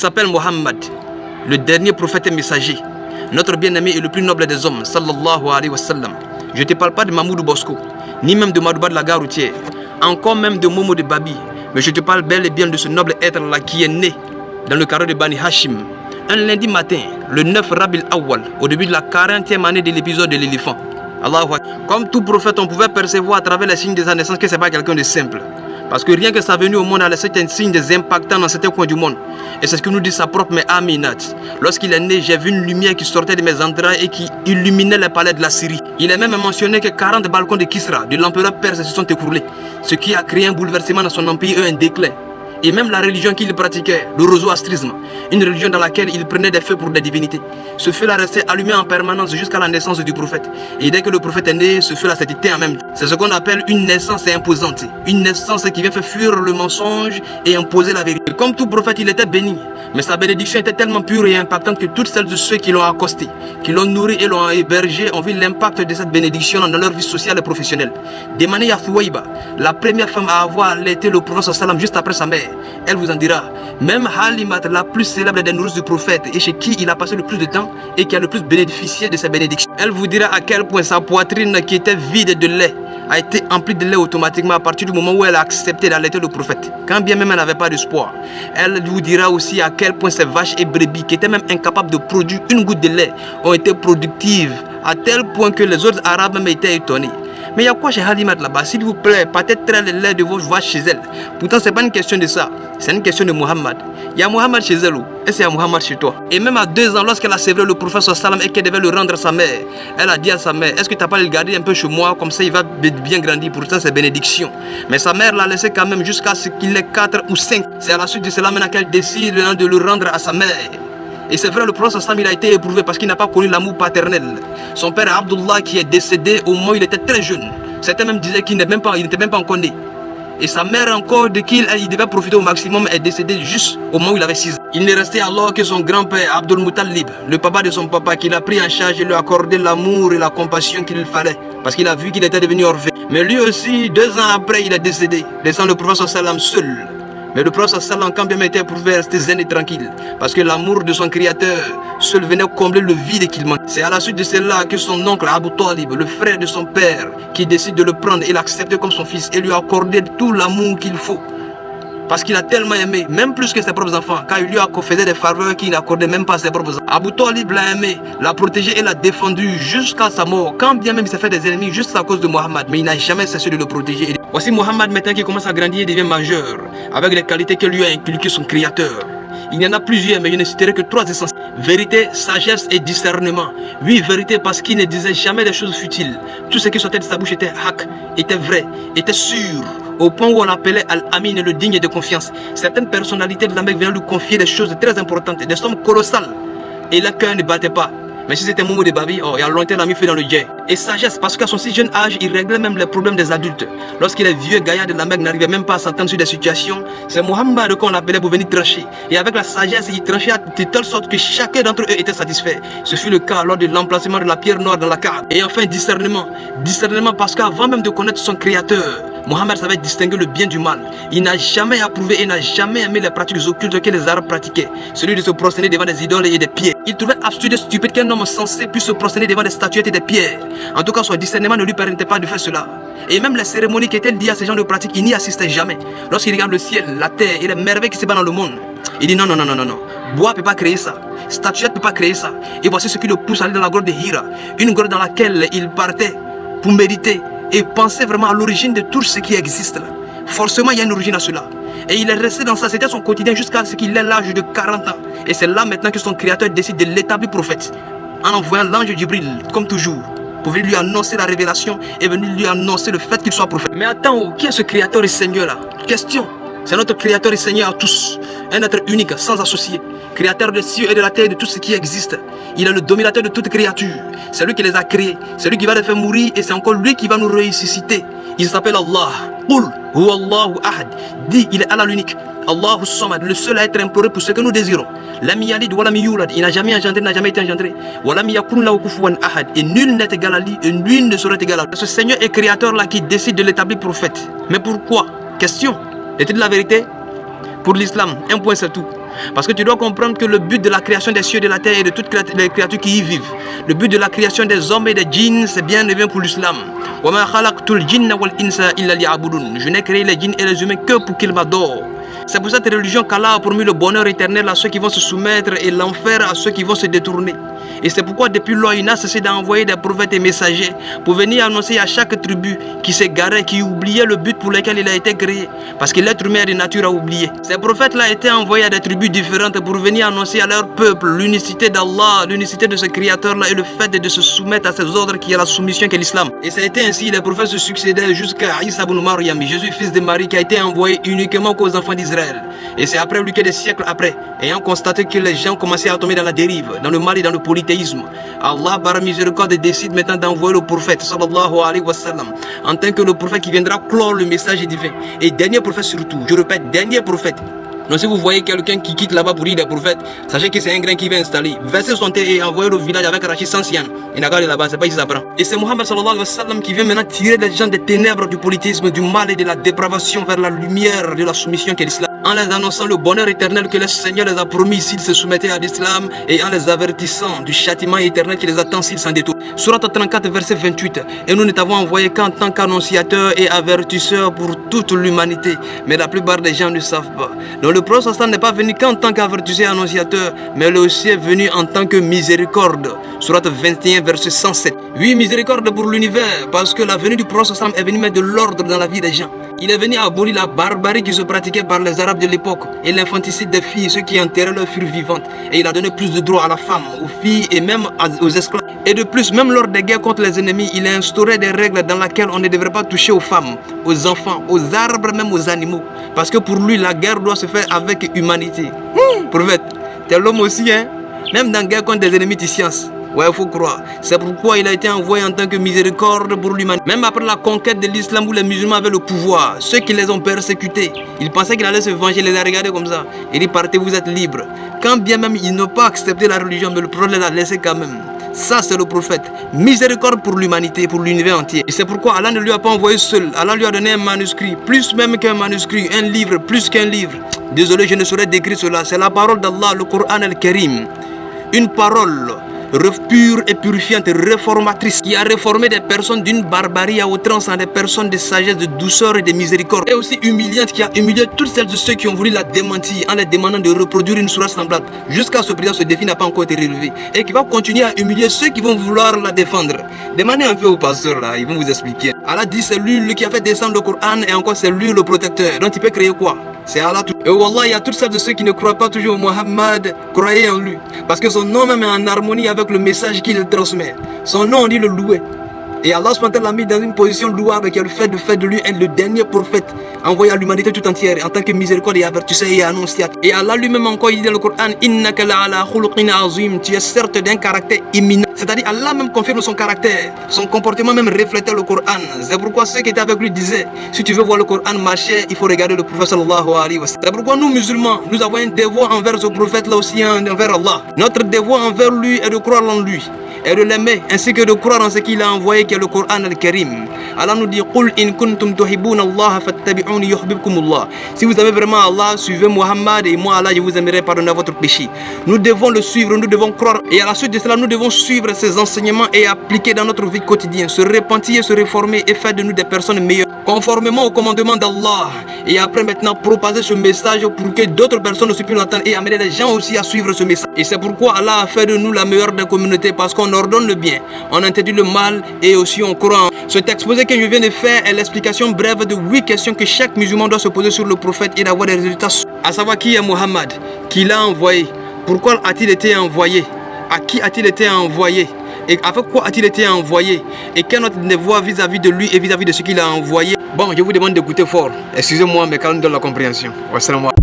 Il s'appelle Mohammed, le dernier prophète et messager, notre bien-aimé et le plus noble des hommes, sallallahu alayhi wa sallam. Je ne te parle pas de Mahmoud Bosco, ni même de Madouba de la gare routière, encore même de Momo de Babi, mais je te parle bel et bien de ce noble être-là qui est né dans le carreau de Bani Hashim, un lundi matin, le 9 Rabil Awwal, au début de la 40e année de l'épisode de l'éléphant. Allahu Akbar. Comme tout prophète, on pouvait percevoir à travers les signes de sa naissance que ce n'est pas quelqu'un de simple. Parce que rien que sa venue au monde a laissé un signe des impactants dans certains coins du monde. Et c'est ce que nous dit sa propre mère Aminat. Lorsqu'il est né, j'ai vu une lumière qui sortait de mes entrailles et qui illuminait les palais de la Syrie. Il est même mentionné que 40 balcons de Kisra, de l'empereur perse, se sont écroulés. Ce qui a créé un bouleversement dans son empire et un déclin. Et même la religion qu'il pratiquait, le zoroastrisme, une religion dans laquelle il prenait des feux pour des divinités. Ce feu-là restait allumé en permanence jusqu'à la naissance du prophète. Et dès que le prophète est né, ce feu-là s'est éteint en même temps. C'est ce qu'on appelle une naissance imposante. Une naissance qui vient faire fuir le mensonge et imposer la vérité. Comme tout prophète, il était béni. Mais sa bénédiction était tellement pure et impactante que toutes celles de ceux qui l'ont accosté, qui l'ont nourri et l'ont hébergé, ont vu l'impact de cette bénédiction dans leur vie sociale et professionnelle. Demandez à Fouaïba, la première femme à avoir allaité le prophète sallam juste après sa mère. Elle vous en dira. Même Halimat, la plus célèbre des nourrices du prophète et chez qui il a passé le plus de temps et qui a le plus bénéficié de ses bénédictions. Elle vous dira à quel point sa poitrine qui était vide de lait a été emplie de lait automatiquement à partir du moment où elle a accepté d'allaiter le prophète. Quand bien même elle n'avait pas d'espoir. Elle vous dira aussi à quel point ces vaches et brebis qui étaient même incapables de produire une goutte de lait ont été productives à tel point que les autres arabes même étaient étonnés. Mais il y a quoi chez Halimat là-bas? S'il vous plaît, peut-être le lait de vos vaches chez elle. Pourtant, ce n'est pas une question de ça. C'est une question de Muhammad. Il y a Muhammad chez elle et c'est Muhammad chez toi. Et même à 2 ans, lorsqu'elle a sévré le prophète sallam et qu'elle devait le rendre à sa mère, elle a dit à sa mère, est-ce que tu n'as pas le garder un peu chez moi? Comme ça, il va bien grandir. Pourtant, c'est bénédiction. Mais sa mère l'a laissé quand même jusqu'à ce qu'il ait 4 ou 5. C'est à la suite de cela maintenant qu'elle décide de le rendre à sa mère. Et c'est vrai, le prophète sallam, il a été éprouvé parce qu'il n'a pas connu l'amour paternel. Son père Abdullah qui est décédé au moment où il était très jeune. Certains même disaient qu'il n'était même pas encore né. Et sa mère encore, de qui il devait profiter au maximum, est décédée juste au moment où il avait 6 ans. Il n'est resté alors que son grand-père, Abdul Muttalib, le papa de son papa, qui l'a pris en charge et lui a accordé l'amour et la compassion qu'il fallait. Parce qu'il a vu qu'il était devenu orphelin. Mais lui aussi, 2 ans après, il est décédé, laissant le prophète sallam seul. Mais le prophète sallam, quand bien était éprouvé, restait zen et tranquille. Parce que l'amour de son créateur seul venait combler le vide qu'il manquait. C'est à la suite de cela que son oncle Abu Talib, le frère de son père, qui décide de le prendre et l'accepter comme son fils et lui accorder tout l'amour qu'il faut. Parce qu'il a tellement aimé, même plus que ses propres enfants, car il lui a fait des faveurs qu'il n'accordait même pas à ses propres enfants. Abu Talib l'a aimé, l'a protégé et l'a défendu jusqu'à sa mort, quand bien même il s'est fait des ennemis juste à cause de Mohammed, mais il n'a jamais cessé de le protéger. Voici Mohammed maintenant qui commence à grandir et devient majeur, avec les qualités que lui a inculquées son créateur. Il y en a plusieurs, mais je ne citerai que 3 essentiels. Vérité, sagesse et discernement. Oui, vérité parce qu'il ne disait jamais des choses futiles. Tout ce qui sortait de sa bouche était haq, était vrai, était sûr. Au point où on l'appelait Al-Amin, le digne de confiance. Certaines personnalités de la Mecque venaient lui confier des choses très importantes, des sommes colossales. Et le cœur ne battait pas. Mais si c'était Momo de Babi, il y a longtemps l'ami fait dans le jet. Et sagesse, parce qu'à son si jeune âge, il réglait même les problèmes des adultes. Lorsqu'il est vieux gaillard de la Mecque n'arrivait même pas à s'entendre sur des situations, c'est Mohammed qu'on l'appelait pour venir trancher. Et avec la sagesse, il tranchait de telle sorte que chacun d'entre eux était satisfait. Ce fut le cas lors de l'emplacement de la pierre noire dans la Kaaba. Et enfin, discernement. Discernement parce qu'avant même de connaître son créateur, Mohammed savait distinguer le bien du mal. Il n'a jamais approuvé et n'a jamais aimé les pratiques occultes que les Arabes pratiquaient. Celui de se prosterner devant des idoles et des pierres. Il trouvait absurde et stupide qu'un homme censé puisse se prosterner devant des statuettes et des pierres. En tout cas, son discernement ne lui permettait pas de faire cela. Et même les cérémonies qui étaient liées à ces genres de pratiques, il n'y assistait jamais. Lorsqu'il regarde le ciel, la terre et les merveilles qui se battent dans le monde, il dit non. Bois ne peut pas créer ça. Statuette ne peut pas créer ça. Et voici ce qui le pousse à aller dans la grotte de Hira. Une grotte dans laquelle il partait pour méditer et penser vraiment à l'origine de tout ce qui existe là. Forcément, il y a une origine à cela. Et il est resté dans ça, c'était son quotidien jusqu'à ce qu'il ait l'âge de 40 ans. Et c'est là maintenant que son créateur décide de l'établir prophète. En envoyant l'ange Djibril, comme toujours, pour venir lui annoncer la révélation et venir lui annoncer le fait qu'il soit prophète. Mais attends, qui est ce créateur et seigneur là? Question. C'est notre créateur et seigneur à tous. Un être unique, sans associé. Créateur des cieux et de la terre et de tout ce qui existe. Il est le dominateur de toute créature. C'est lui qui les a créés. C'est lui qui va les faire mourir et c'est encore lui qui va nous ressusciter. Il s'appelle Allah. Qul huwa Allahu ahad. Dit, il est Allah l'unique. Allahu samad, le seul à être imploré pour ce que nous désirons. Lam yalid wa lam yulad, il n'a jamais engendré, n'a jamais été engendré. Wa lam yakun lahu kufuwan ahad, et nul n'est égal à lui, et nul ne saurait égal à lui. Ce Seigneur et Créateur là qui décide de l'établir prophète. Mais pourquoi? Question. Est-il de la vérité? pour l'islam. Un point c'est tout. Parce que tu dois comprendre que le but de la création des cieux et de la terre et de toutes les créatures qui y vivent, le but de la création des hommes et des djinns, c'est bien et bien pour l'islam. Je n'ai créé les djinns et les humains que pour qu'ils m'adorent. C'est pour cette religion qu'Allah a promis le bonheur éternel à ceux qui vont se soumettre et l'enfer à ceux qui vont se détourner. Et c'est pourquoi depuis lors il n'a cessé d'envoyer des prophètes et messagers pour venir annoncer à chaque tribu qui s'égarait, qui oubliait le but pour lequel il a été créé. Parce que l'être humain est de nature à oublier. Ces prophètes-là étaient envoyés à des tribus différentes pour venir annoncer à leur peuple l'unicité d'Allah, l'unicité de ce créateur-là et le fait de se soumettre à ses ordres qui est la soumission qu'est l'islam. Et ça a été ainsi, les prophètes se succédaient jusqu'à Isa ibn Maryam, Jésus fils de Marie, qui a été envoyé uniquement qu'aux enfants d'Israël. Et c'est après lui que des siècles après, ayant constaté que les gens commençaient à tomber dans la dérive, dans le mal et dans le polythéisme, Allah par miséricorde décide maintenant d'envoyer le prophète sallallahu alayhi wa sallam en tant que le prophète qui viendra clore le message divin. Et dernier prophète surtout, je répète, dernier prophète. Donc si vous voyez quelqu'un qui quitte là-bas pour dire des prophètes, sachez que c'est un grain qui va installer, verser son thé et envoyer au village avec Rachid Sansian. Il n'a qu'à aller là-bas, c'est pas ici ça prend. Et c'est Mohammed sallallahu alayhi wa sallam qui vient maintenant tirer les gens des ténèbres du politisme, du mal et de la dépravation vers la lumière de la soumission qu'est l'islam. En les annonçant le bonheur éternel que le Seigneur les a promis s'ils se soumettaient à l'islam et en les avertissant du châtiment éternel qui les attend s'ils s'en détournent. Surat 34 verset 28. Et nous ne t'avons envoyé qu'en tant qu'annonciateur et avertisseur pour toute l'humanité. Mais la plupart des gens ne savent pas. Donc le prophète n'est pas venu qu'en tant qu'avertisseur et annonciateur, mais il aussi est venu en tant que miséricorde. Surat 21 verset 107. Oui, miséricorde pour l'univers, parce que la venue du prophète est venue mettre de l'ordre dans la vie des gens. Il est venu abolir la barbarie qui se pratiquait par les Arabes de l'époque et l'infanticide des filles, ceux qui enterraient leurs filles vivantes. Et il a donné plus de droits à la femme, aux filles et même aux esclaves. Et de plus, même lors des guerres contre les ennemis, il a instauré des règles dans lesquelles on ne devrait pas toucher aux femmes, aux enfants, aux arbres, même aux animaux. Parce que pour lui, la guerre doit se faire avec humanité. Prophète, t'es l'homme aussi, hein? Même dans la guerre contre des ennemis, tu sciences. Ouais, il faut croire. C'est pourquoi il a été envoyé en tant que miséricorde pour l'humanité. Même après la conquête de l'islam où les musulmans avaient le pouvoir, ceux qui les ont persécutés, ils pensaient qu'il allait se venger, il les a regardés comme ça. Il dit partez, vous êtes libres. Quand bien même ils n'ont pas accepté la religion, mais le prophète les a laissés quand même. Ça c'est le prophète. Miséricorde pour l'humanité, pour l'univers entier. Et c'est pourquoi Allah ne lui a pas envoyé seul. Allah lui a donné un manuscrit, plus même qu'un manuscrit, un livre, plus qu'un livre. Désolé, je ne saurais décrire cela. C'est la parole d'Allah, le Coran al-Karim. Une parole pure et purifiante, réformatrice, qui a réformé des personnes d'une barbarie à outrance en des personnes de sagesse, de douceur et de miséricorde. Et aussi humiliante, qui a humilié toutes celles de ceux qui ont voulu la démentir en les demandant de reproduire une sourate semblable. Jusqu'à ce présent, ce défi n'a pas encore été relevé. Et qui va continuer à humilier ceux qui vont vouloir la défendre. Demandez un peu aux pasteurs là, ils vont vous expliquer. Allah dit c'est lui qui a fait descendre le Coran et encore c'est lui le protecteur. Donc il peut créer quoi? C'est Allah tout. Et Wallah, il y a toutes celles de ceux qui ne croient pas toujours au Muhammad, croyez en lui. Parce que son nom même est en harmonie avec le message qu'il transmet. Son nom, on dit le loué. Et Allah l'a mis dans une position louable qui est le fait de lui être le dernier prophète envoyé à l'humanité tout entière en tant que miséricorde et avertisseur et annonciateur. Et Allah lui-même encore il dit dans le Coran Innaka la'ala khuluqin azim, tu es certes d'un caractère imminent. C'est-à-dire Allah même confirme son caractère, son comportement même reflétait le Coran. C'est pourquoi ceux qui étaient avec lui disaient si tu veux voir le Coran marcher, il faut regarder le prophète sallallahu alayhi wa sallam. C'est pourquoi nous musulmans, nous avons un devoir envers ce prophète là aussi envers Allah. Notre devoir envers lui est de croire en lui et de l'aimer, ainsi que de croire en ce qu'il a envoyé qui est le Coran al-Karim. Allah nous dit Qul in kuntum tuhibbuna Allah fattabi'uni yuhibbukumullah. Si vous aimez vraiment Allah, suivez Muhammad et moi Allah je vous aimerai pardonner votre péché. Nous devons le suivre, nous devons croire et à la suite de cela nous devons suivre ses enseignements et appliquer dans notre vie quotidienne, se repentir, se réformer et faire de nous des personnes meilleures conformément au commandement d'Allah. Et après maintenant propager ce message pour que d'autres personnes aussi puissent l'entendre et amener les gens aussi à suivre ce message. Et c'est pourquoi Allah a fait de nous la meilleure des communautés, parce qu'on ordonne le bien, on interdit le mal et aussi on croit. Cet exposé que je viens de faire est l'explication brève de 8 questions que chaque musulman doit se poser sur le prophète et d'avoir des résultats. À savoir qui est Muhammad, qui l'a envoyé, pourquoi a-t-il été envoyé, à qui a-t-il été envoyé, et avec quoi a-t-il été envoyé, et quel est notre devoir vis-à-vis de lui et vis-à-vis de ce qu'il a envoyé. Bon, je vous demande d'écouter fort. Excusez-moi, mais quand même de la compréhension. Wassalamu.